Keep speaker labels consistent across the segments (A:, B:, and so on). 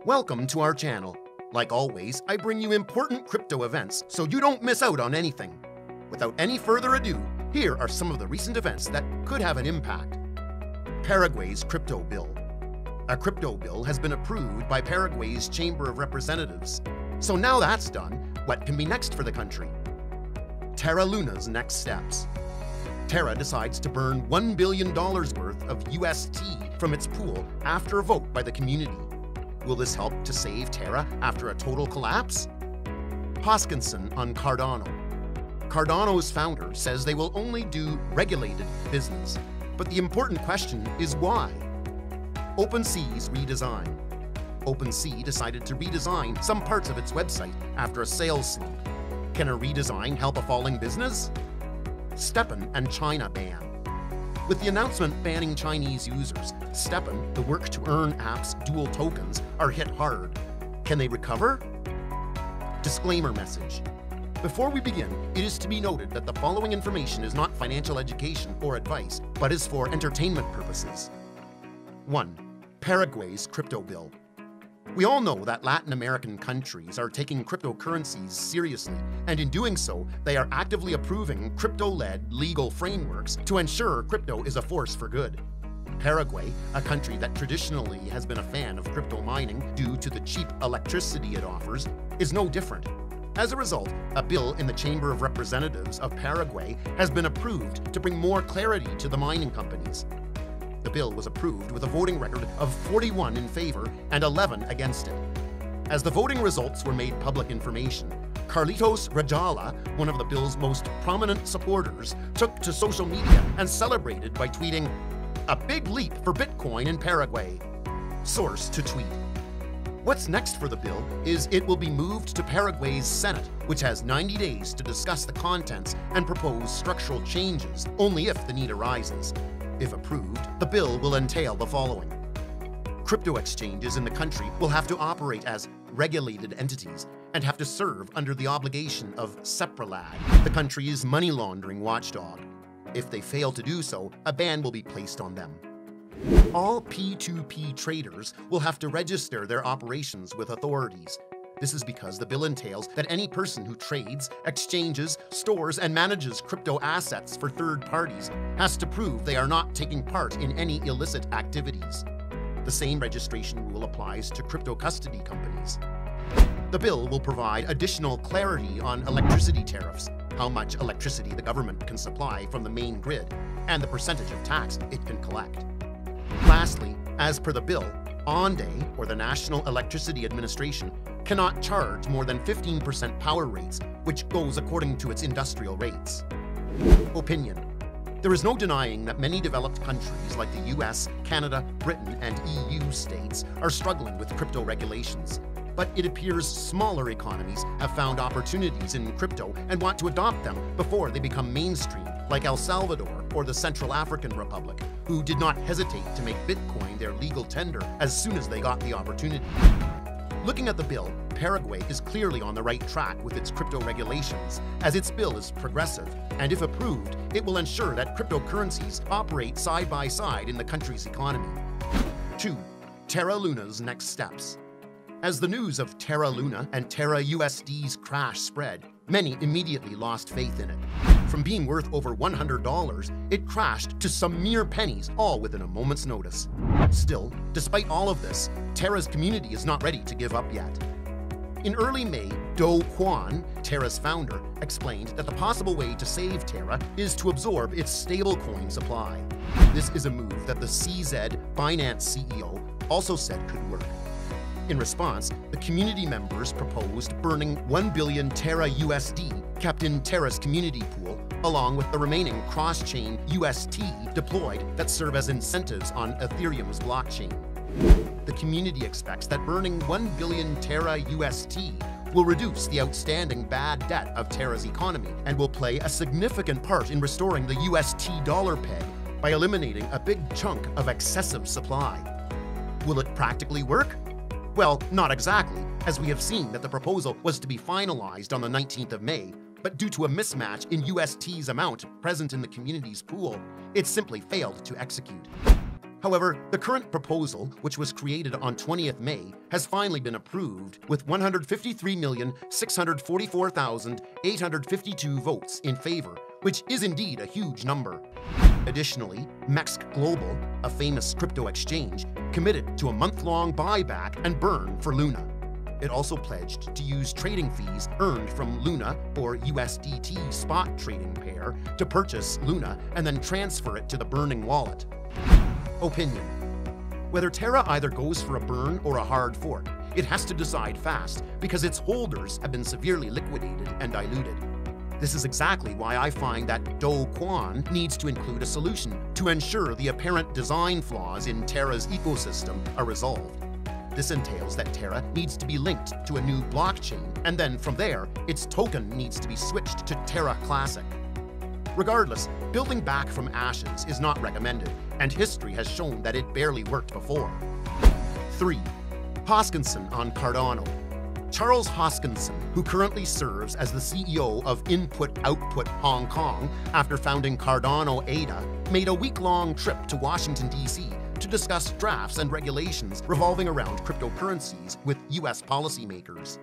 A: Welcome to our channel. Like always, I bring you important crypto events so you don't miss out on anything. Without any further ado, here are some of the recent events that could have an impact. Paraguay's crypto bill. A crypto bill has been approved by Paraguay's Chamber of Representatives. So now that's done, what can be next for the country? Terra LUNA's next steps. Terra decides to burn $1 billion worth of UST from its pool after a vote by the community. Will this help to save Terra after a total collapse? Hoskinson on Cardano. Cardano's founder says they will only do regulated business, but the important question is why? OpenSea's redesign. OpenSea decided to redesign some parts of its website after a sales sweep. Can a redesign help a falling business? Steppen China ban. With the announcement banning Chinese users, Steppen, the work-to-earn app's dual tokens, are hit hard. Can they recover? Disclaimer message. Before we begin, it is to be noted that the following information is not financial education or advice, but is for entertainment purposes. 1. Paraguay's crypto bill. We all know that Latin American countries are taking cryptocurrencies seriously, and in doing so, they are actively approving crypto-led legal frameworks to ensure crypto is a force for good. Paraguay, a country that traditionally has been a fan of crypto mining due to the cheap electricity it offers, is no different. As a result, a bill in the Chamber of Representatives of Paraguay has been approved to bring more clarity to the mining companies. The bill was approved with a voting record of 41 in favor and 11 against it. As the voting results were made public information, Carlitos Rajala, one of the bill's most prominent supporters, took to social media and celebrated by tweeting, "A big leap for Bitcoin in Paraguay." Source to tweet. What's next for the bill is it will be moved to Paraguay's Senate, which has 90 days to discuss the contents and propose structural changes only if the need arises. If approved, the bill will entail the following. Crypto exchanges in the country will have to operate as regulated entities and have to serve under the obligation of CEPRALAG, the country's money laundering watchdog. If they fail to do so, a ban will be placed on them. All P2P traders will have to register their operations with authorities. This is because the bill entails that any person who trades, exchanges, stores, and manages crypto assets for third parties has to prove they are not taking part in any illicit activities. The same registration rule applies to crypto custody companies. The bill will provide additional clarity on electricity tariffs, how much electricity the government can supply from the main grid, and the percentage of tax it can collect. Lastly, as per the bill, ONDE, or the National Electricity Administration, cannot charge more than 15% power rates, which goes according to its industrial rates. Opinion. There is no denying that many developed countries like the US, Canada, Britain, and EU states are struggling with crypto regulations. But it appears smaller economies have found opportunities in crypto and want to adopt them before they become mainstream, like El Salvador or the Central African Republic, who did not hesitate to make Bitcoin their legal tender as soon as they got the opportunity. Looking at the bill, Paraguay is clearly on the right track with its crypto regulations, as its bill is progressive, and if approved, it will ensure that cryptocurrencies operate side by side in the country's economy. 2. Terra LUNA's next steps. As the news of Terra LUNA and Terra USD's crash spread, many immediately lost faith in it. From being worth over $100, it crashed to some mere pennies, all within a moment's notice. Still, despite all of this, Terra's community is not ready to give up yet. In early May, Do Kwon, Terra's founder, explained that the possible way to save Terra is to absorb its stablecoin supply. This is a move that the CZ Binance CEO also said could work. In response, the community members proposed burning 1 billion Terra USD kept in Terra's community pool, along with the remaining cross-chain UST deployed that serve as incentives on Ethereum's blockchain. The community expects that burning 1 billion Terra UST will reduce the outstanding bad debt of Terra's economy and will play a significant part in restoring the UST dollar peg by eliminating a big chunk of excessive supply. Will it practically work? Well, not exactly, as we have seen that the proposal was to be finalized on the 19th of May, but due to a mismatch in UST's amount present in the community's pool, it simply failed to execute. However, the current proposal, which was created on 20th May, has finally been approved with 153,644,852 votes in favor, which is indeed a huge number. Additionally, Mex Global, a famous crypto exchange, committed to a month-long buyback and burn for Luna. It also pledged to use trading fees earned from Luna or USDT spot trading pair to purchase Luna and then transfer it to the burning wallet. Opinion. Whether Terra either goes for a burn or a hard fork, it has to decide fast because its holders have been severely liquidated and diluted. This is exactly why I find that Do Kwon needs to include a solution to ensure the apparent design flaws in Terra's ecosystem are resolved. This entails that Terra needs to be linked to a new blockchain, and then from there, its token needs to be switched to Terra Classic. Regardless, building back from ashes is not recommended, and history has shown that it barely worked before. 3. Hoskinson on Cardano. Charles Hoskinson, who currently serves as the CEO of Input Output Hong Kong after founding Cardano ADA, made a week-long trip to Washington, D.C. to discuss drafts and regulations revolving around cryptocurrencies with U.S. policymakers.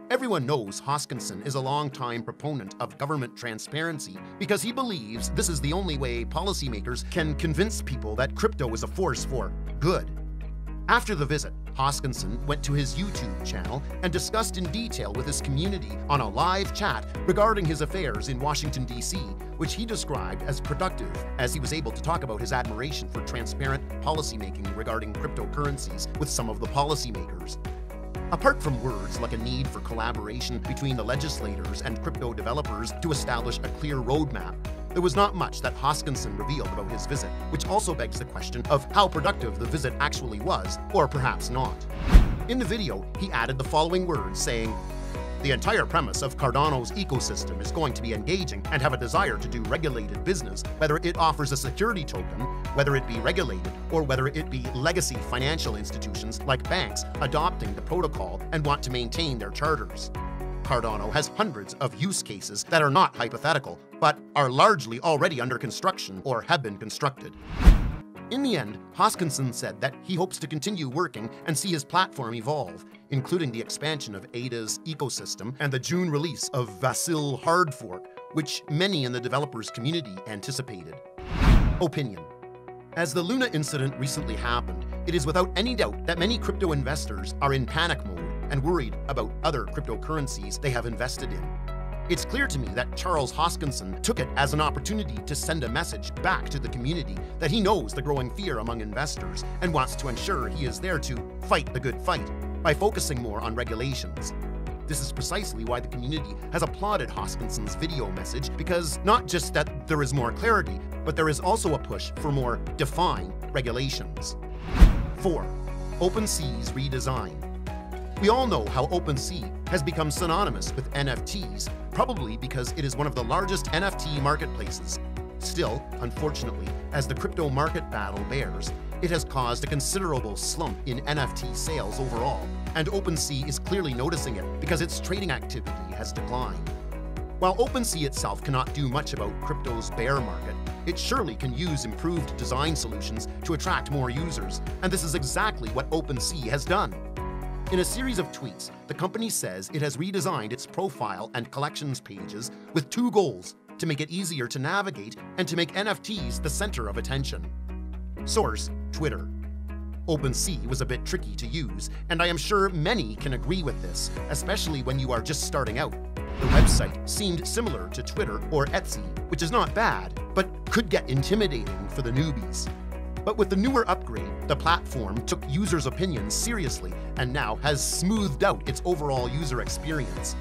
A: Everyone knows Hoskinson is a long-time proponent of government transparency because he believes this is the only way policymakers can convince people that crypto is a force for good. After the visit, Hoskinson went to his YouTube channel and discussed in detail with his community on a live chat regarding his affairs in Washington, D.C., which he described as productive as he was able to talk about his admiration for transparent policymaking regarding cryptocurrencies with some of the policymakers. Apart from words like a need for collaboration between the legislators and crypto developers to establish a clear roadmap, there was not much that Hoskinson revealed about his visit, which also begs the question of how productive the visit actually was, or perhaps not. In the video, he added the following words, saying, "The entire premise of Cardano's ecosystem is going to be engaging and have a desire to do regulated business, whether it offers a security token, whether it be regulated, or whether it be legacy financial institutions like banks adopting the protocol and want to maintain their charters. Cardano has hundreds of use cases that are not hypothetical, but are largely already under construction or have been constructed." In the end, Hoskinson said that he hopes to continue working and see his platform evolve, including the expansion of ADA's ecosystem and the June release of Vasil hard fork, which many in the developers community anticipated. Opinion. As the Luna incident recently happened, it is without any doubt that many crypto investors are in panic mode and worried about other cryptocurrencies they have invested in. It's clear to me that Charles Hoskinson took it as an opportunity to send a message back to the community that he knows the growing fear among investors and wants to ensure he is there to fight the good fight by focusing more on regulations. This is precisely why the community has applauded Hoskinson's video message, because not just that there is more clarity, but there is also a push for more defined regulations. 4. OpenSea's redesign. We all know how OpenSea has become synonymous with NFTs, probably because it is one of the largest NFT marketplaces. Still, unfortunately, as the crypto market battle bears, it has caused a considerable slump in NFT sales overall, and OpenSea is clearly noticing it because its trading activity has declined. While OpenSea itself cannot do much about crypto's bear market, it surely can use improved design solutions to attract more users, and this is exactly what OpenSea has done. In a series of tweets, the company says it has redesigned its profile and collections pages with 2 goals: to make it easier to navigate and to make NFTs the center of attention. Source: Twitter. OpenSea was a bit tricky to use, and I am sure many can agree with this, especially when you are just starting out. The website seemed similar to Twitter or Etsy, which is not bad, but could get intimidating for the newbies. But with the newer upgrade, the platform took users' opinions seriously and now has smoothed out its overall user experience.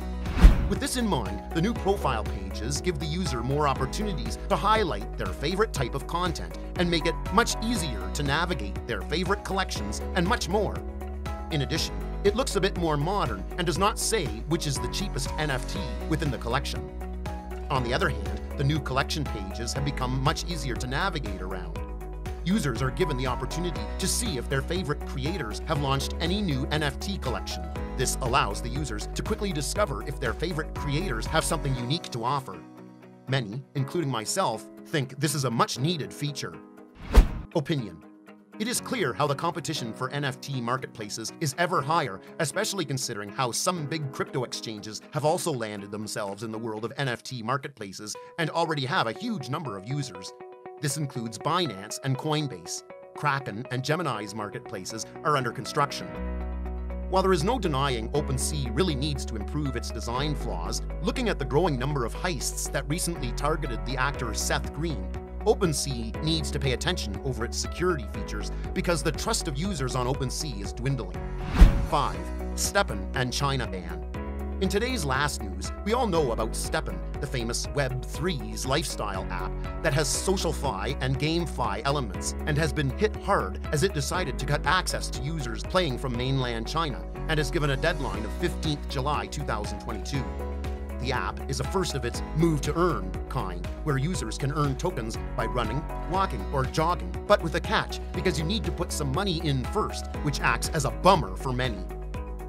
A: With this in mind, the new profile pages give the user more opportunities to highlight their favorite type of content and make it much easier to navigate their favorite collections and much more. In addition, it looks a bit more modern and does not say which is the cheapest NFT within the collection. On the other hand, the new collection pages have become much easier to navigate around. Users are given the opportunity to see if their favorite creators have launched any new NFT collection. This allows the users to quickly discover if their favorite creators have something unique to offer. Many, including myself, think this is a much-needed feature. Opinion. It is clear how the competition for NFT marketplaces is ever higher, especially considering how some big crypto exchanges have also landed themselves in the world of NFT marketplaces and already have a huge number of users. This includes Binance and Coinbase. Kraken and Gemini's marketplaces are under construction. While there is no denying OpenSea really needs to improve its design flaws, looking at the growing number of heists that recently targeted the actor Seth Green, OpenSea needs to pay attention over its security features because the trust of users on OpenSea is dwindling. 5. Steppen and China ban. In today's last news, we all know about Steppen, the famous Web3's lifestyle app that has social-fi and game-fi elements and has been hit hard as it decided to cut access to users playing from mainland China and has given a deadline of 15th July 2022. The app is a first of its move-to-earn kind, where users can earn tokens by running, walking, or jogging, but with a catch, because you need to put some money in first, which acts as a bummer for many.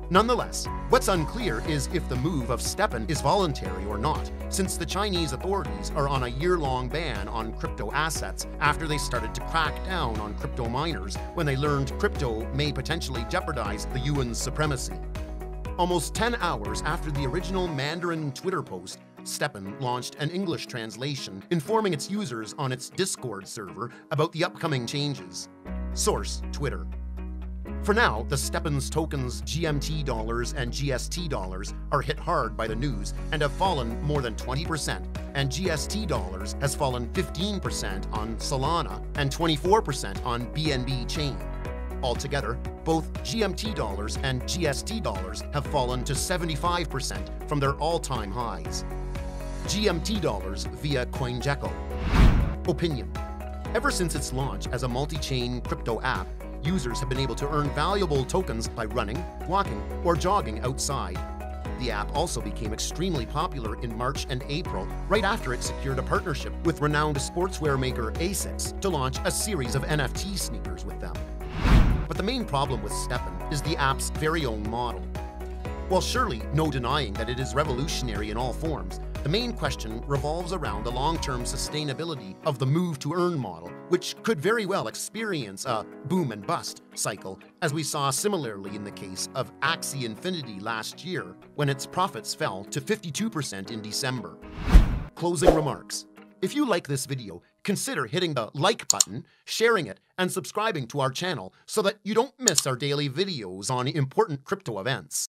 A: Nonetheless, what's unclear is if the move of Steppen is voluntary or not, since the Chinese authorities are on a year-long ban on crypto assets after they started to crack down on crypto miners when they learned crypto may potentially jeopardize the yuan's supremacy. Almost 10 hours after the original Mandarin Twitter post, Steppen launched an English translation informing its users on its Discord server about the upcoming changes. Source: Twitter. For now, the Steppen's tokens GMT dollars and GST dollars are hit hard by the news and have fallen more than 20%, and GST dollars has fallen 15% on Solana and 24% on BNB chain. Altogether, both GMT dollars and GST dollars have fallen to 75% from their all-time highs. GMT dollars via CoinGecko. Opinion. Ever since its launch as a multi-chain crypto app, users have been able to earn valuable tokens by running, walking, or jogging outside. The app also became extremely popular in March and April, right after it secured a partnership with renowned sportswear maker ASICS to launch a series of NFT sneakers with them. But the main problem with Steppen is the app's very own model. While surely no denying that it is revolutionary in all forms, the main question revolves around the long-term sustainability of the move-to-earn model, which could very well experience a boom and bust cycle, as we saw similarly in the case of Axie Infinity last year, when its profits fell to 52% in December. Closing remarks. If you like this video, consider hitting the like button, sharing it, and subscribing to our channel so that you don't miss our daily videos on important crypto events.